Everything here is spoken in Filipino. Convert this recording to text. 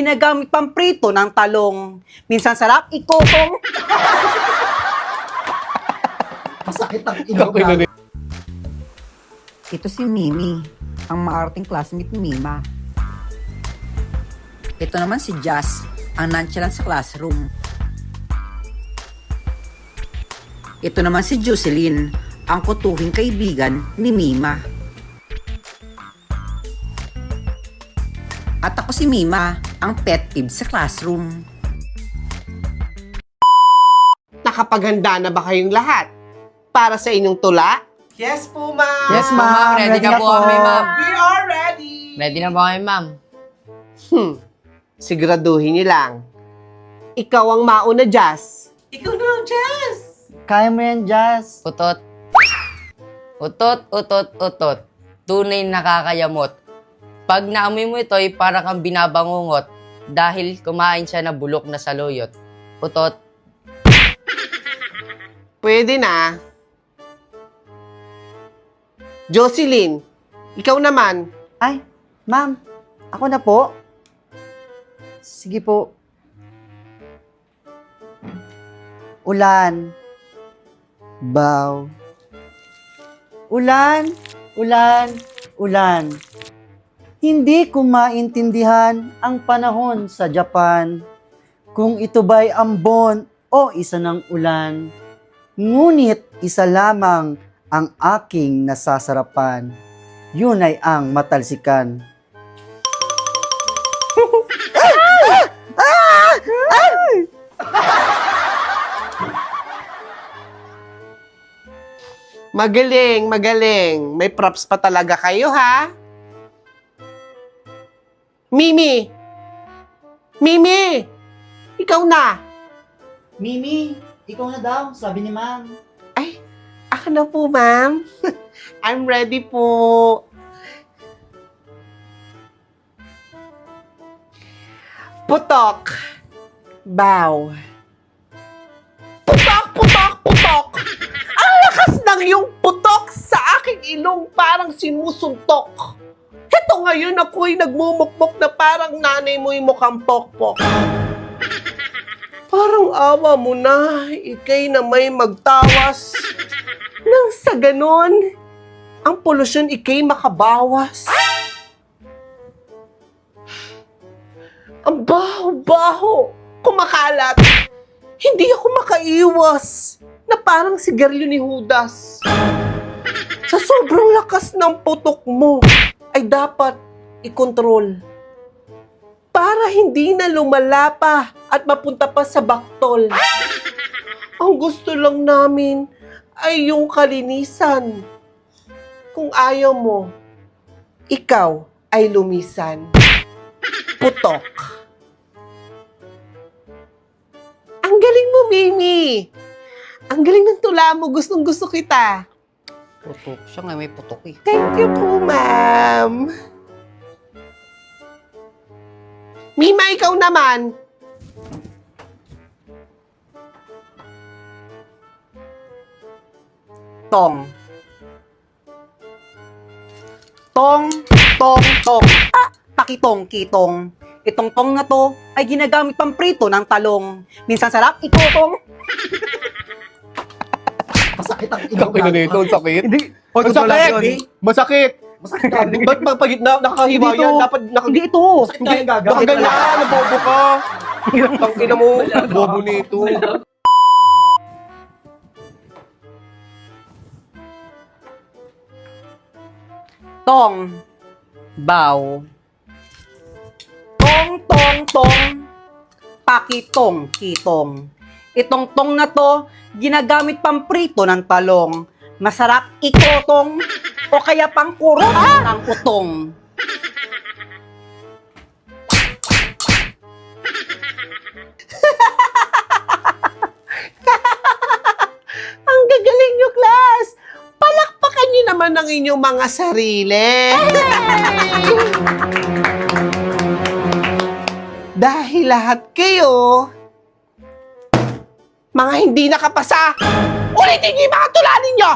ginagamit pamprito ng talong. Minsan sarap ikokong. Masakit ang ilong. Ito si Mimi, ang maarting classmate ni Mima. Ito naman si Jazz, ang nonchalant sa classroom. Ito naman si Jocelyn, ang kutuhing kaibigan ni Mima. At ako si Mima, ang pet peeve sa classroom. Nakapaganda na ba kayong lahat? Para sa inyong tula? Yes po, ma'am! Yes, ma'am. Ready na po kami, ma'am. We are ready! Ready na ba kami, ma'am? Siguraduhin niyo lang. Ikaw ang mauna, Jazz. Ikaw na lang, Jazz! Kaya mo yan, Jazz. Utot. Utot, utot, utot. Tunay nakakayamot. Pag naamoy mo ito, ay para kang binabangungot dahil kumain siya na bulok na saluyot. Utot. Pwede na. Jocelyn, ikaw naman. Ay, ma'am. Ako na po. Sige po. Ulan. Baw. Ulan, ulan, ulan. Hindi ko maintindihan ang panahon sa Japan. Kung ito ba'y ambon o isa ng ulan. Ngunit isa lamang ang aking nasasarapan. Yun ay ang matalsikan. Magaling, magaling. May props pa talaga kayo, ha? Mimi! Mimi! Ikaw na! Mimi, ikaw na daw, sabi ni ma'am. Ay, ako na po, ma'am. I'm ready po. Putok. Bow. Putok, putok, putok. Ang lakas ng iyong putok sa aking ilong parang sinusuntok. Heto ngayon ako'y nagmumukmok na parang nanay mo'y mukhang pokpok. Parang awa mo na, ikay na may magtawas. Nang sa ganon, ang polusyon ikay makabawas. Ang baho-baho, kumakalat. Hindi ako makaiwas na parang sigarilyo ni Judas. Sa sobrang lakas ng putok mo, ay dapat ikontrol. Para hindi na lumala pa at mapunta pa sa baktol. Ang gusto lang namin ay yung kalinisan. Kung ayaw mo, ikaw ay lumisan. Putok. Ang galing mo, Mimi. Ang galing ng tula mo. Gustong-gusto kita. Putok. Siya nga may putok eh. Thank you po, ma'am. Mima, ikaw naman. Tong. Tong, tong, tong. Pakitong, kitong. Itong tong na to ay ginagamit pamprito ng talong. Minsan sarap ikokong. Masakit ang ilong. Ang ina nito, ang sakit. Hindi. Ang sakit! Masakit! Masakit ang ilong. Ba't pag gitna, nakahiwa Hindi yan? ito. Dapat Hindi ito. Kaya gaga. Baka ganyan, nabobo ka. Tangina mo. Bobo nito. Tong. Bow. Tong, tong, tong. Pakitong, kitong. Itong tong na to, ginagamit pamprito ng talong. Masarap ikotong o kaya pang kurot ng utong. Ang gagaling nyo, class. Palakpakan nyo naman ang inyong mga sarili. Dahil lahat kayo, mga hindi nakapasa, ulitin nyo yung mga tula ninyo!